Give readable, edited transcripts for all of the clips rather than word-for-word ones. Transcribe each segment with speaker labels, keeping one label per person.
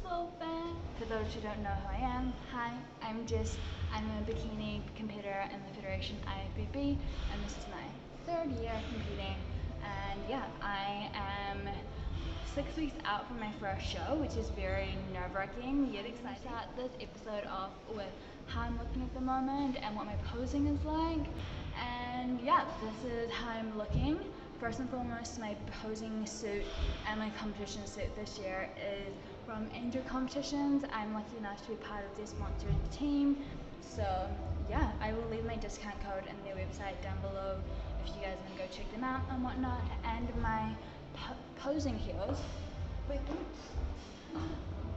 Speaker 1: Swole fan. For those who don't know who I am, hi, I'm Jess. I'm a bikini competitor in the Federation IFBB, and this is my third year competing. And yeah, I am 6 weeks out from my first show, which is very nerve-wracking yet exciting. Start this episode off with how I'm looking at the moment and what my posing is like. And yeah, this is how I'm looking. First and foremost, my posing suit and my competition suit this year is from Angel Competitions. I'm lucky enough to be part of their sponsored team. So yeah, I will leave my discount code in their website down below if you guys want to go check them out and whatnot. And my posing heels, wait,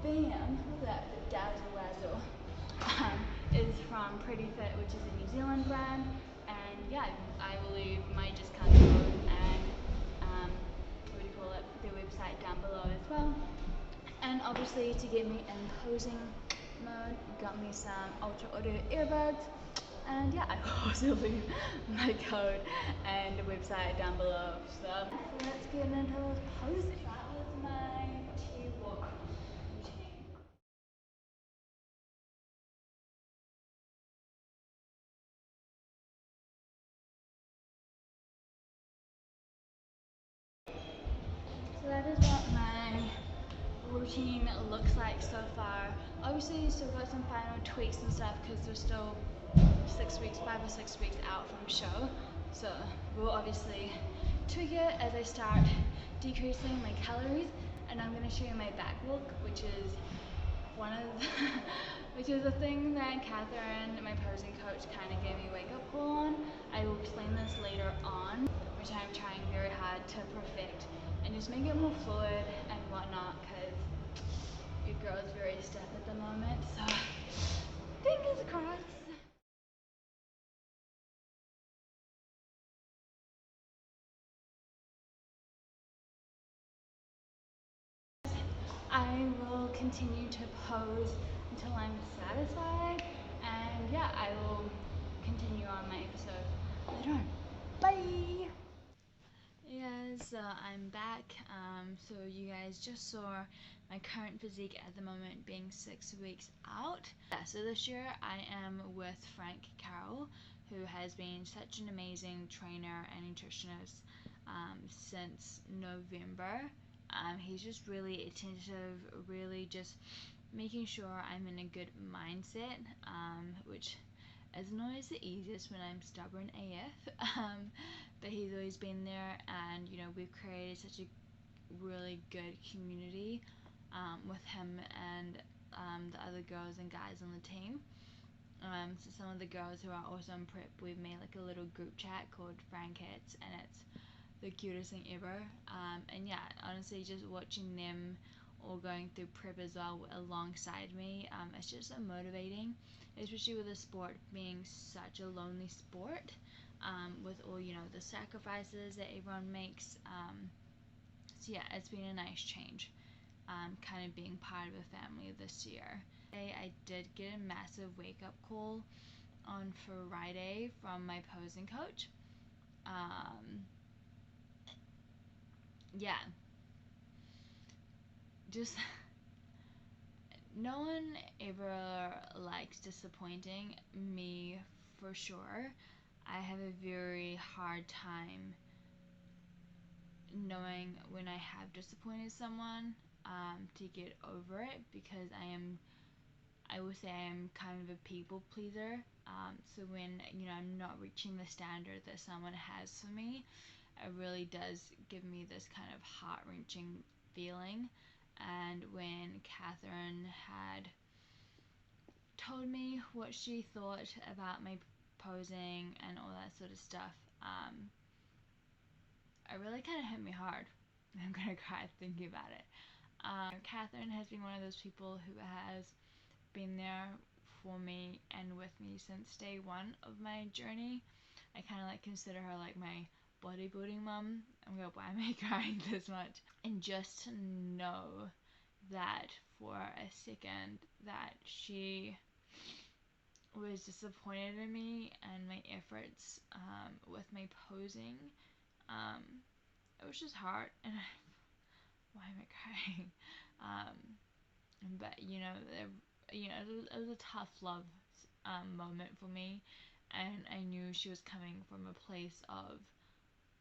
Speaker 1: bam, look at that, dazzle wazzle, is from Pretty Fit, which is a New Zealand brand. And yeah, I will leave my discount code and what do you call it, their website down below as well. And obviously to get me in posing mode, got me some ultra audio earbuds. And yeah, I will also leave my code and website down below. So let's get into this posing. That was my T-walk routine. So that is what my routine looks like so far. Obviously still got some final tweaks and stuff because we're still 6 weeks, 5 or 6 weeks out from show. So we'll obviously tweak it as I start decreasing my calories. And I'm going to show you my back look, which is one of the which is a thing that Catherine, my posing coach, kind of gave me a wake up call on. I will explain this later on, which I'm trying very hard to perfect and just make it more fluid and whatnot, because your girl is very stiff at the moment. So fingers crossed. I will continue to pose until I'm satisfied, and yeah, I will continue on my episode later on. Bye! Hey guys, so I'm back. So you guys just saw my current physique at the moment being 6 weeks out. Yeah, so this year I am with Frank Carroll, who has been such an amazing trainer and nutritionist since November. He's just really attentive, really just making sure I'm in a good mindset, which isn't always the easiest when I'm stubborn AF. But he's always been there, and you know, we've created such a really good community with him and the other girls and guys on the team. So some of the girls who are also in prep, we've made like a little group chat called Frankets, and it's the cutest thing ever. And yeah, honestly, just watching them all going through prep as well alongside me, it's just so motivating, especially with the sport being such a lonely sport, with all, you know, the sacrifices that everyone makes. So yeah, it's been a nice change, kind of being part of a family this year. I did get a massive wake up call on Friday from my posing coach. Yeah, just no one ever likes disappointing me, for sure. I have a very hard time knowing when I have disappointed someone, to get over it, because I would say I am kind of a people pleaser. So when, you know, I'm not reaching the standard that someone has for me, it really does give me this kind of heart-wrenching feeling. And when Catherine had told me what she thought about my posing and all that sort of stuff, it really kind of hit me hard. I'm gonna cry thinking about it. Catherine has been one of those people who has been there for me and with me since day one of my journey. I kind of like consider her like my bodybuilding mom. I'm like, why am I crying this much? And just to know that for a second that she was disappointed in me and my efforts with my posing, um, it was just hard. And why am I crying? but you know, it was a tough love moment for me, and I knew she was coming from a place of,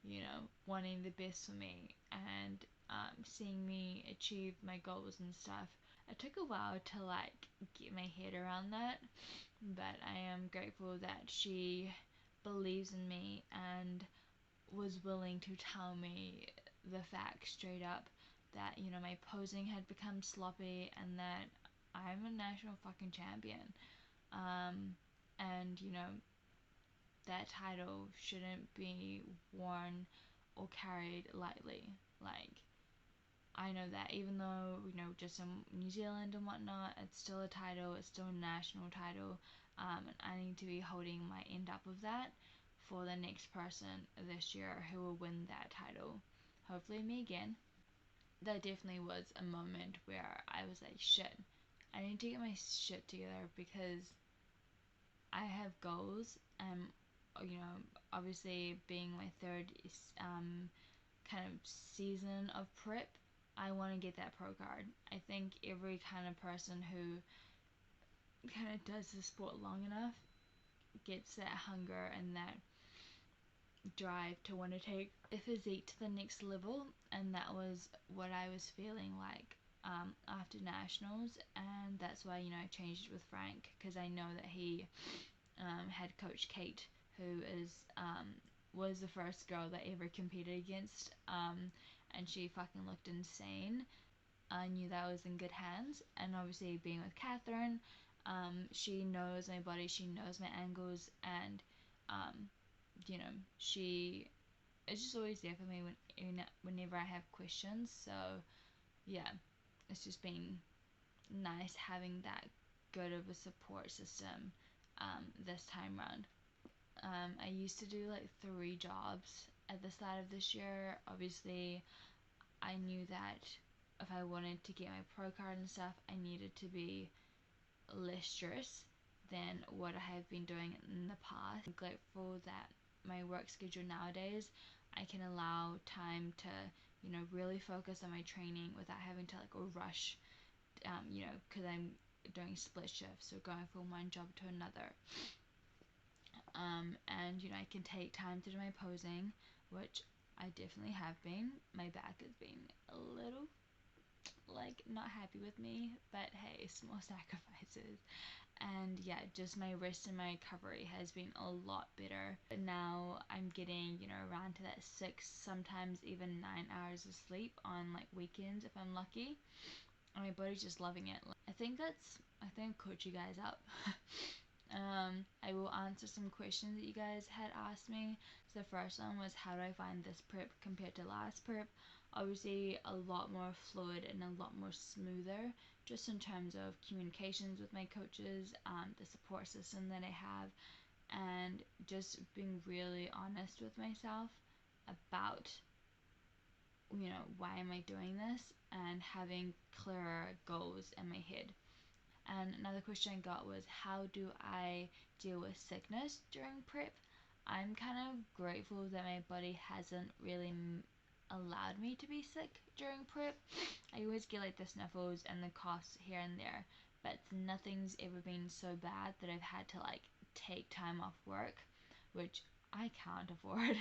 Speaker 1: you know, wanting the best for me, and seeing me achieve my goals and stuff. It took a while to like get my head around that, but I am grateful that she believes in me and was willing to tell me the facts straight up, that, you know, my posing had become sloppy and that I'm a national fucking champion. And, you know, that title shouldn't be worn or carried lightly. Like, I know that even though, you know, just in New Zealand and whatnot, it's still a title, it's still a national title, and I need to be holding my end up of that for the next person this year who will win that title. Hopefully me again. That definitely was a moment where I was like, shit, I need to get my shit together because I have goals, and, you know, obviously being my third kind of season of prep, I want to get that pro card. I think every kind of person who kind of does the sport long enough gets that hunger and that drive to want to take the physique to the next level, and that was what I was feeling like after nationals, and that's why, you know, I changed it with Frank, because I know that he had coach Kate, who is was the first girl that ever competed against, and she fucking looked insane. I knew that I was in good hands, and obviously being with Catherine, she knows my body, she knows my angles, and you know, she is just always there for me whenever I have questions. So yeah, it's just been nice having that good of a support system this time round. I used to do like 3 jobs at the start of this year. Obviously, I knew that if I wanted to get my pro card and stuff, I needed to be less stressed than what I have been doing in the past. I'm grateful that my work schedule nowadays, I can allow time to, you know, really focus on my training without having to like go rush, you know, because I'm doing split shifts, so going from one job to another. And, you know, I can take time to do my posing, which I definitely have been. My back has been a little like not happy with me, but hey, small sacrifices. And yeah, just my rest and my recovery has been a lot better. But now I'm getting, you know, around to that 6, sometimes even 9 hours of sleep on like weekends if I'm lucky. And my body's just loving it. I think I'll coach you guys up. I will answer some questions that you guys had asked me. So the first one was, how do I find this prep compared to last prep? Obviously a lot more fluid and a lot more smoother, just in terms of communications with my coaches, the support system that I have, and just being really honest with myself about, you know, why am I doing this, and having clearer goals in my head. And another question I got was, how do I deal with sickness during prep? I'm kind of grateful that my body hasn't really allowed me to be sick during prep. I always get like the sniffles and the coughs here and there, but nothing's ever been so bad that I've had to like take time off work, which I can't afford.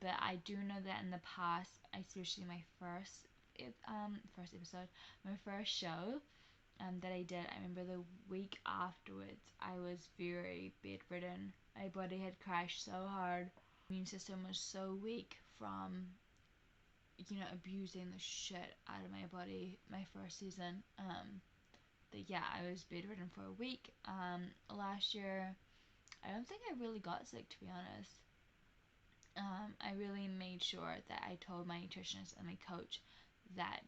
Speaker 1: But I do know that in the past, especially my first episode, my first show that I did, I remember the week afterwards, I was very bedridden. My body had crashed so hard. My immune system was so weak from, you know, abusing the shit out of my body my first season. But yeah, I was bedridden for a week. Last year, I don't think I really got sick, to be honest. I really made sure that I told my nutritionist and my coach that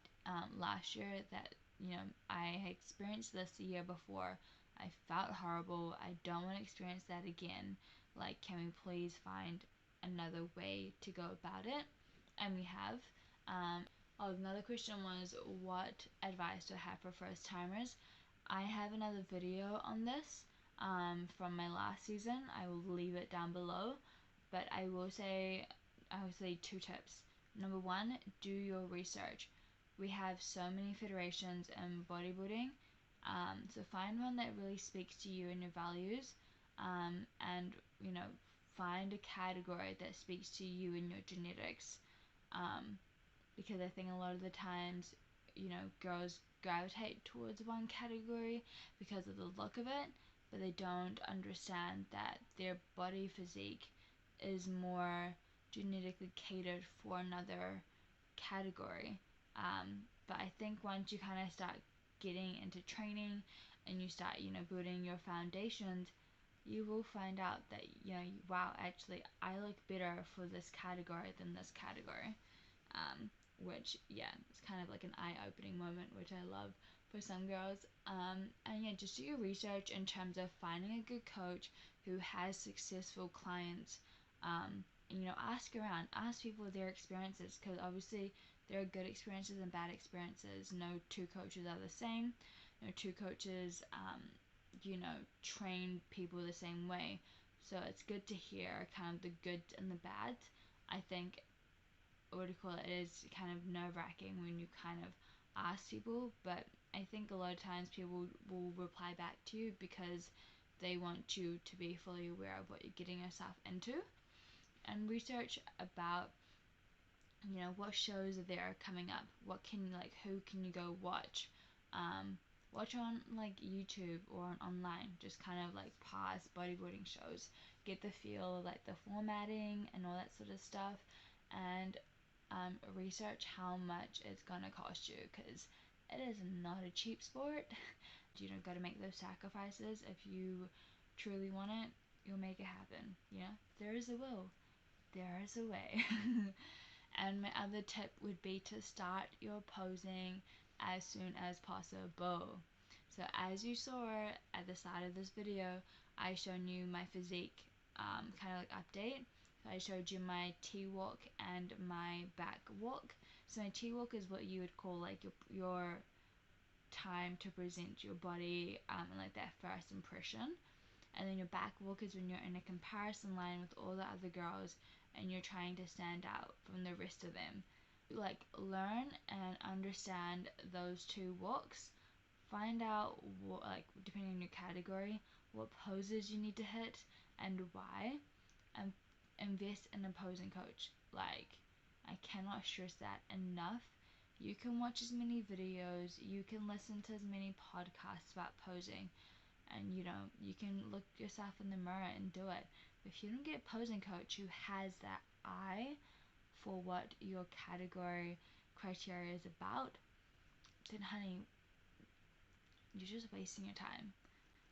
Speaker 1: last year that, you know, I had experienced this the year before. I felt horrible. I don't want to experience that again. Like, can we please find another way to go about it? And we have. Another question was, what advice do I have for first timers? I have another video on this from my last season. I will leave it down below. But I will say 2 tips. Number 1, do your research. we have so many federations in bodybuilding. So find one that really speaks to you and your values, and you know, find a category that speaks to you and your genetics, because I think a lot of the times, you know, girls gravitate towards one category because of the look of it, but they don't understand that their body physique is more genetically catered for another category. But I think once you kind of start getting into training and you start, you know, building your foundations, you will find out that, you know, wow, actually I look better for this category than this category. Which, yeah, it's kind of like an eye-opening moment, which I love for some girls. And yeah, just do your research in terms of finding a good coach who has successful clients. And, you know, ask around, ask people their experiences, because obviously there are good experiences and bad experiences. No two coaches are the same. No two coaches, you know, train people the same way. So it's good to hear kind of the good and the bad. I think, what do you call it, is kind of nerve-wracking when you kind of ask people, but I think a lot of times people will reply back to you because they want you to be fully aware of what you're getting yourself into, and research about, you know, what shows are there coming up, what can, like, who can you go watch, watch on like YouTube or online, just kind of like past bodybuilding shows, get the feel of like the formatting and all that sort of stuff, and research how much it's gonna cost you, because it is not a cheap sport. You know, gotta make those sacrifices. If you truly want it, you'll make it happen. You know, there is a will, there is a way. And my other tip would be to start your posing as soon as possible. So as you saw at the start of this video, I shown you my physique kind of like update. So I showed you my T-walk and my back walk. So my T-walk is what you would call like your time to present your body, and like that first impression. And then your back walk is when you're in a comparison line with all the other girls and you're trying to stand out from the rest of them. Like, learn and understand those two walks. Find out what, like, depending on your category, what poses you need to hit and why, and invest in a posing coach. Like, I cannot stress that enough. You can watch as many videos, you can listen to as many podcasts about posing, and you know, you can look yourself in the mirror and do it. If you don't get a posing coach who has that eye for what your category criteria is about, then honey, you're just wasting your time.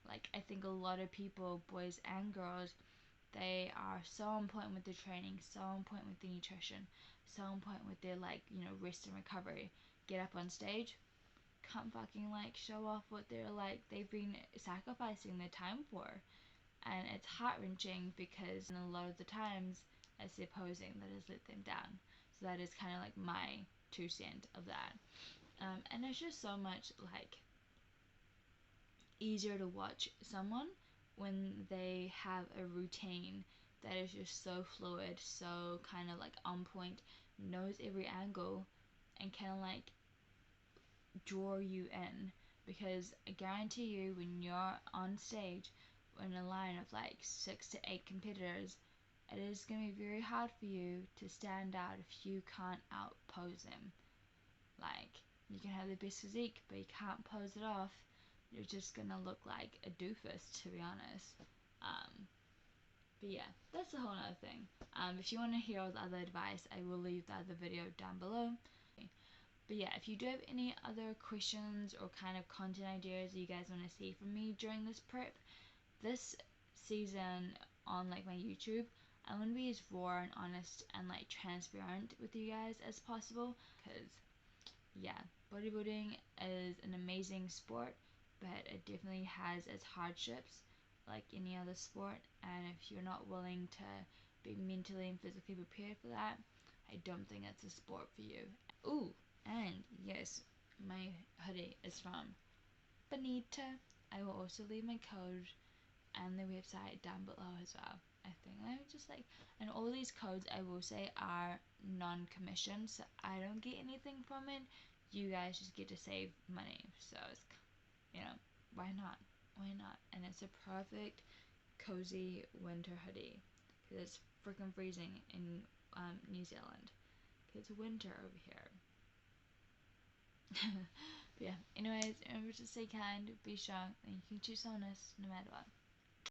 Speaker 1: Like, I think a lot of people, boys and girls, they are so on point with their training, so on point with the nutrition, so on point with their, like, you know, rest and recovery. Get up on stage, can't fucking like show off what they're like they've been sacrificing their time for. And it's heart-wrenching because a lot of the times it's their posing that has let them down. So that is kind of like my 2 cents of that. And it's just so much like easier to watch someone when they have a routine that is just so fluid, so kind of like on point, knows every angle, and kind of like draw you in. Because I guarantee you, when you're on stage in a line of like 6 to 8 competitors, it is going to be very hard for you to stand out if you can't out pose them. Like, you can have the best physique, but you can't pose it off, you're just going to look like a doofus, to be honest. But yeah, that's a whole other thing. If you want to hear all the other advice, I will leave the other video down below. But yeah, if you do have any other questions or kind of content ideas that you guys want to see from me during this prep, this season on like my YouTube, I want to be as raw and honest and like transparent with you guys as possible. Because yeah, bodybuilding is an amazing sport, but it definitely has its hardships like any other sport. And if you're not willing to be mentally and physically prepared for that, I don't think it's a sport for you. Ooh, and yes, my hoodie is from Benita. I will also leave my code and the website down below as well. I think I would just like, and all these codes I will say are non-commissioned, so I don't get anything from it. you guys just get to save money. So it's, you know, why not? Why not? And it's a perfect cozy winter hoodie because it's freaking freezing in New Zealand. It's winter over here. But yeah, anyways, remember to stay kind, be strong, and you can choose wholeness no matter what.